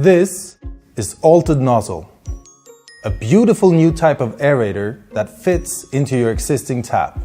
This is Altered Nozzle, a beautiful new type of aerator that fits into your existing tap.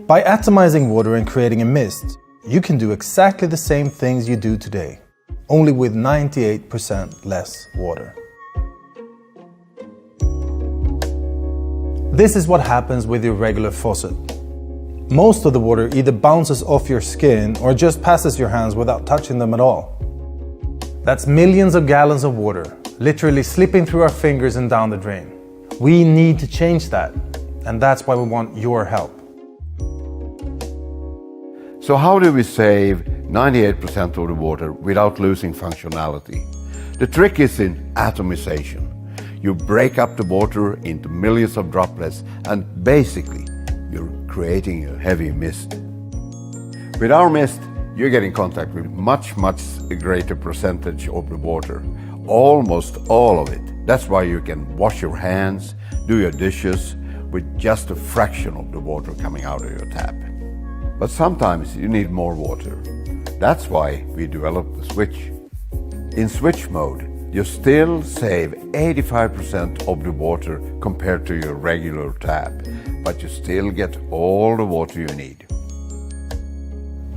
By atomizing water and creating a mist, you can do exactly the same things you do today, only with 98% less water. This is what happens with your regular faucet. Most of the water either bounces off your skin or just passes your hands without touching them at all. That's millions of gallons of water, literally slipping through our fingers and down the drain. We need to change that, and that's why we want your help. So how do we save 98% of the water without losing functionality? The trick is in atomization. You break up the water into millions of droplets and basically you're creating a heavy mist. With our mist, you get in contact with much greater percentage of the water, almost all of it. That's why you can wash your hands, do your dishes with just a fraction of the water coming out of your tap. But sometimes you need more water. That's why we developed the switch. In switch mode, you still save 85% of the water compared to your regular tap, but you still get all the water you need.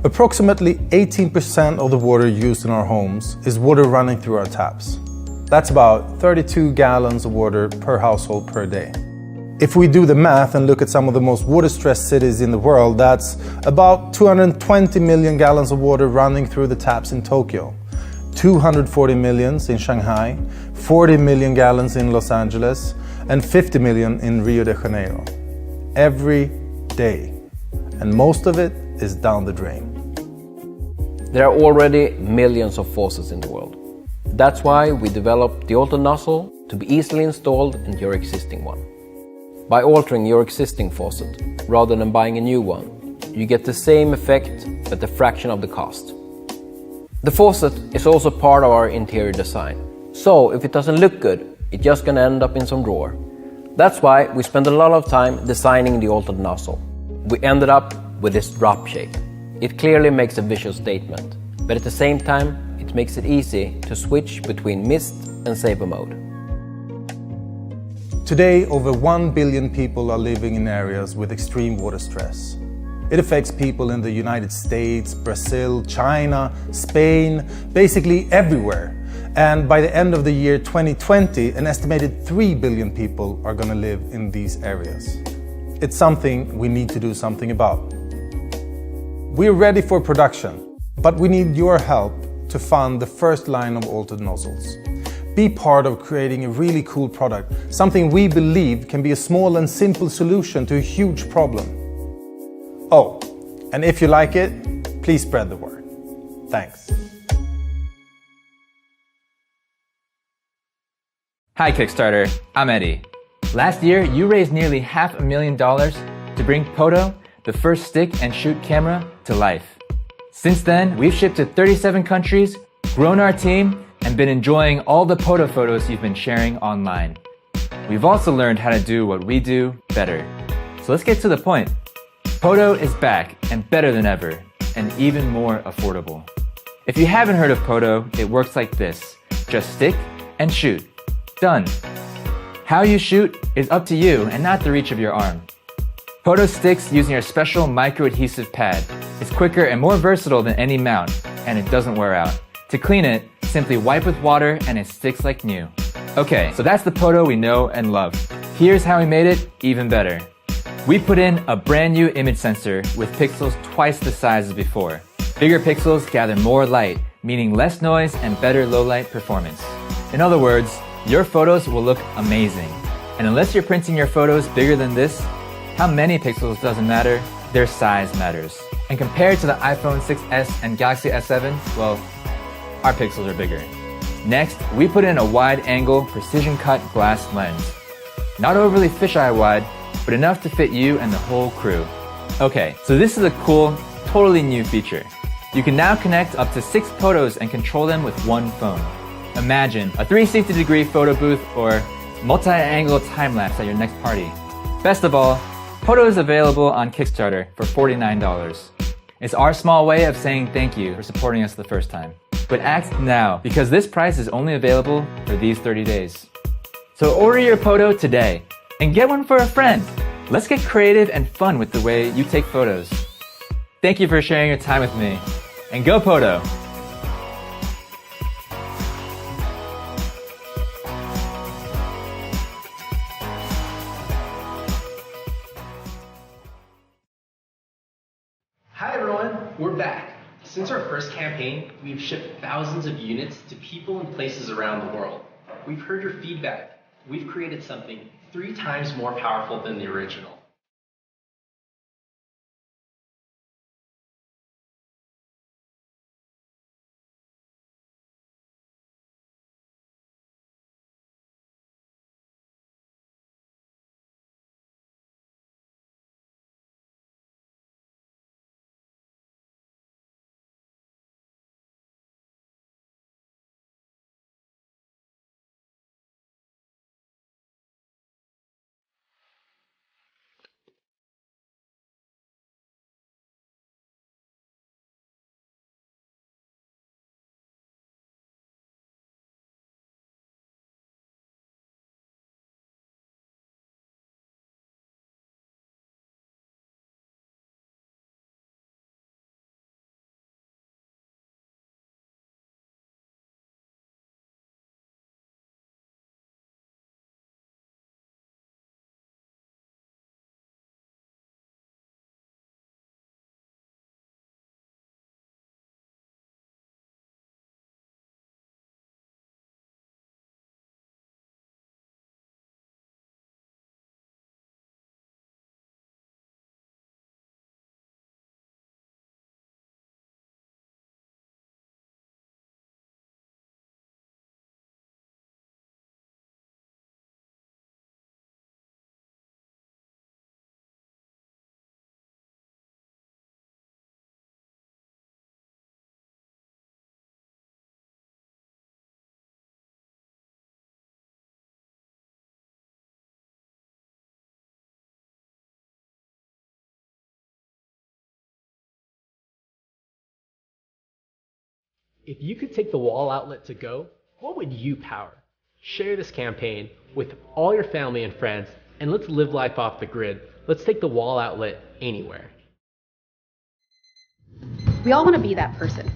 Approximately 18% of the water used in our homes is water running through our taps. That's about 32 gallons of water per household per day. If we do the math and look at some of the most water-stressed cities in the world, that's about 220 million gallons of water running through the taps in Tokyo, 240 million in Shanghai, 40 million gallons in Los Angeles, and 50 million in Rio de Janeiro. Every day. And most of it is down the drain. There are already millions of faucets in the world. That's why we developed the Altered Nozzle to be easily installed into your existing one. By altering your existing faucet, rather than buying a new one, you get the same effect at a fraction of the cost. The faucet is also part of our interior design. So if it doesn't look good, it's just gonna end up in some drawer. That's why we spent a lot of time designing the Altered Nozzle. We ended up with this drop shape. It clearly makes a visual statement, but at the same time, it makes it easy to switch between mist and saver mode. Today, over 1 billion people are living in areas with extreme water stress. It affects people in the United States, Brazil, China, Spain, basically everywhere. And by the end of the year 2020, an estimated 3 billion people are going to live in these areas. It's something we need to do something about. We're ready for production, but we need your help to fund the first line of Altered Nozzles. Be part of creating a really cool product, something we believe can be a small and simple solution to a huge problem. Oh, and if you like it, please spread the word. Thanks. Hi Kickstarter, I'm Eddie. Last year, you raised nearly $500,000 to bring Poto, the first stick and shoot camera, to life. Since then, we've shipped to 37 countries, grown our team, and been enjoying all the Poto photos you've been sharing online. We've also learned how to do what we do better. So let's get to the point. Poto is back and better than ever, and even more affordable. If you haven't heard of Poto, it works like this. Just stick and shoot. Done. How you shoot is up to you and not the reach of your arm. Poto sticks using our special micro-adhesive pad. It's quicker and more versatile than any mount, and it doesn't wear out. To clean it, simply wipe with water and it sticks like new. Okay, so that's the Poto we know and love. Here's how we made it even better. We put in a brand new image sensor with pixels twice the size as before. Bigger pixels gather more light, meaning less noise and better low light performance. In other words, your photos will look amazing. And unless you're printing your photos bigger than this, how many pixels doesn't matter, their size matters. And compared to the iPhone 6s and Galaxy S7, well, our pixels are bigger. Next, we put in a wide-angle, precision-cut glass lens. Not overly fisheye wide, but enough to fit you and the whole crew. Okay, so this is a cool, totally new feature. You can now connect up to 6 photos and control them with one phone. Imagine a 360-degree photo booth or multi-angle time-lapse at your next party. Best of all, Poto is available on Kickstarter for $49. It's our small way of saying thank you for supporting us the first time. but act now because this price is only available for these 30 days. So order your Poto today and get one for a friend. Let's get creative and fun with the way you take photos. Thank you for sharing your time with me, and go Poto! Hi everyone, we're back. Since our first campaign, we've shipped thousands of units to people and places around the world. We've heard your feedback. We've created something 3 times more powerful than the original. If you could take the wall outlet to go, what would you power? Share this campaign with all your family and friends, and let's live life off the grid. Let's take the wall outlet anywhere. We all want to be that person.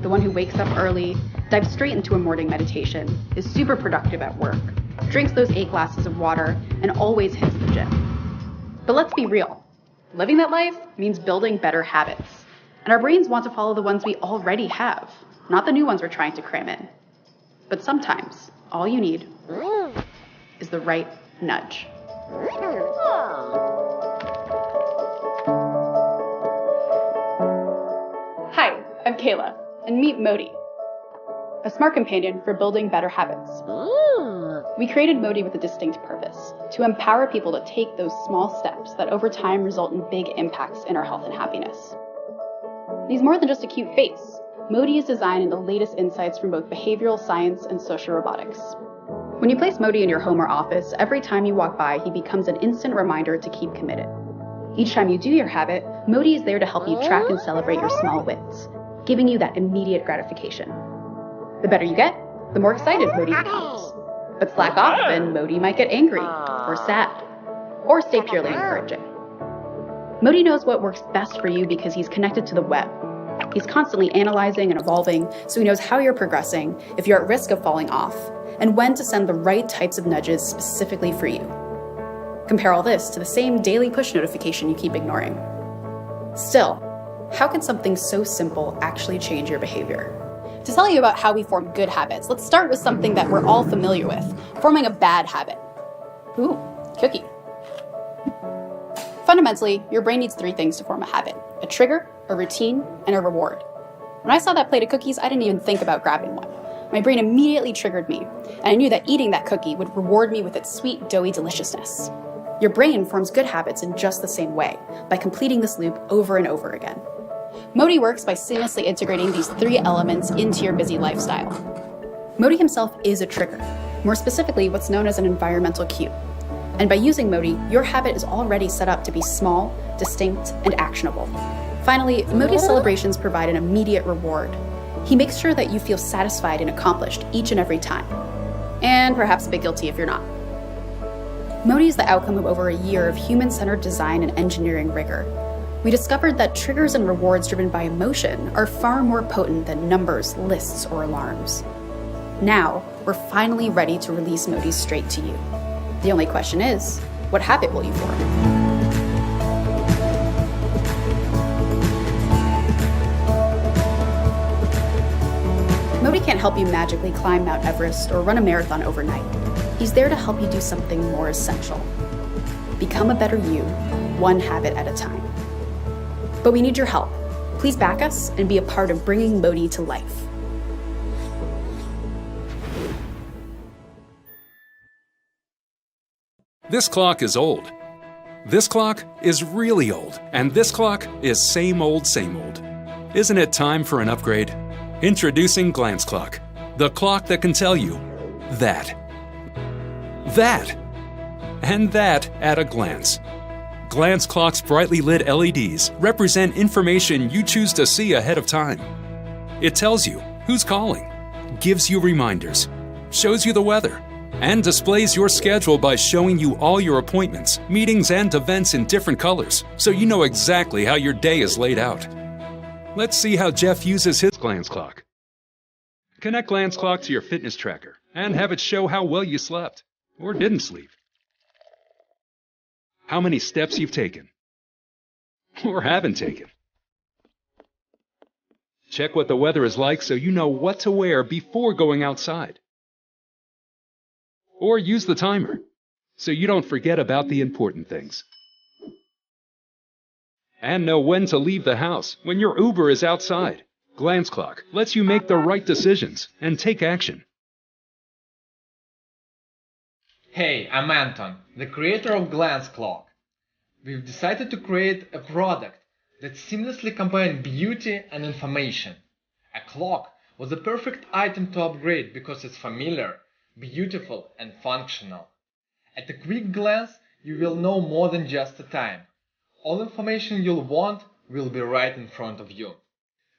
The one who wakes up early, dives straight into a morning meditation, is super productive at work, drinks those 8 glasses of water, and always hits the gym. But let's be real. Living that life means building better habits. And our brains want to follow the ones we already have, not the new ones we're trying to cram in. But sometimes, all you need is the right nudge. Hi, I'm Kayla, and meet Modi, a smart companion for building better habits. We created Modi with a distinct purpose, to empower people to take those small steps that over time result in big impacts in our health and happiness. He's more than just a cute face. Modi is designed in the latest insights from both behavioral science and social robotics. When you place Modi in your home or office, every time you walk by, he becomes an instant reminder to keep committed. Each time you do your habit, Modi is there to help you track and celebrate your small wins, giving you that immediate gratification. The better you get, the more excited Modi becomes. But slack off and Modi might get angry, or sad, or stay purely encouraging. Modi knows what works best for you because he's connected to the web. He's constantly analyzing and evolving, so he knows how you're progressing, if you're at risk of falling off, and when to send the right types of nudges specifically for you. Compare all this to the same daily push notification you keep ignoring. Still, how can something so simple actually change your behavior? To tell you about how we form good habits, let's start with something that we're all familiar with, forming a bad habit. Ooh, cookie. Fundamentally, your brain needs 3 things to form a habit: a trigger, a routine, and a reward. When I saw that plate of cookies, I didn't even think about grabbing one. My brain immediately triggered me, and I knew that eating that cookie would reward me with its sweet, doughy deliciousness. Your brain forms good habits in just the same way, by completing this loop over and over again. Modi works by seamlessly integrating these 3 elements into your busy lifestyle. Modi himself is a trigger, more specifically what's known as an environmental cue. And by using Modi, your habit is already set up to be small, distinct, and actionable. Finally, Modi celebrations provide an immediate reward. He makes sure that you feel satisfied and accomplished each and every time. And perhaps a bit guilty if you're not. Modi is the outcome of over a year of human-centered design and engineering rigor. We discovered that triggers and rewards driven by emotion are far more potent than numbers, lists, or alarms. Now, we're finally ready to release Modi straight to you. The only question is, what habit will you form? Modi can't help you magically climb Mount Everest or run a marathon overnight. He's there to help you do something more essential. Become a better you, one habit at a time. But we need your help. Please back us and be a part of bringing Modi to life. This clock is old. This clock is really old. And this clock is same old, same old. Isn't it time for an upgrade? Introducing Glance Clock, the clock that can tell you that, and that at a glance. Glance Clock's brightly lit LEDs represent information you choose to see ahead of time. It tells you who's calling, gives you reminders, shows you the weather, and displays your schedule by showing you all your appointments, meetings, and events in different colors, so you know exactly how your day is laid out. Let's see how Jeff uses his Glance Clock. Connect Glance Clock to your fitness tracker and have it show how well you slept or didn't sleep. How many steps you've taken or haven't taken. Check what the weather is like so you know what to wear before going outside. Or use the timer so you don't forget about the important things. And know when to leave the house when your Uber is outside. Glance Clock lets you make the right decisions and take action. Hey, I'm Anton, the creator of Glance Clock. We've decided to create a product that seamlessly combines beauty and information. A clock was the perfect item to upgrade because it's familiar, beautiful, and functional. At a quick glance, you will know more than just the time. All information you'll want will be right in front of you.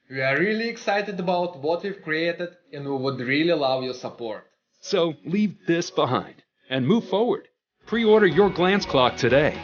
We are really excited about what we've created and we would really love your support. So leave this behind and move forward. Pre-order your Glance Clock today.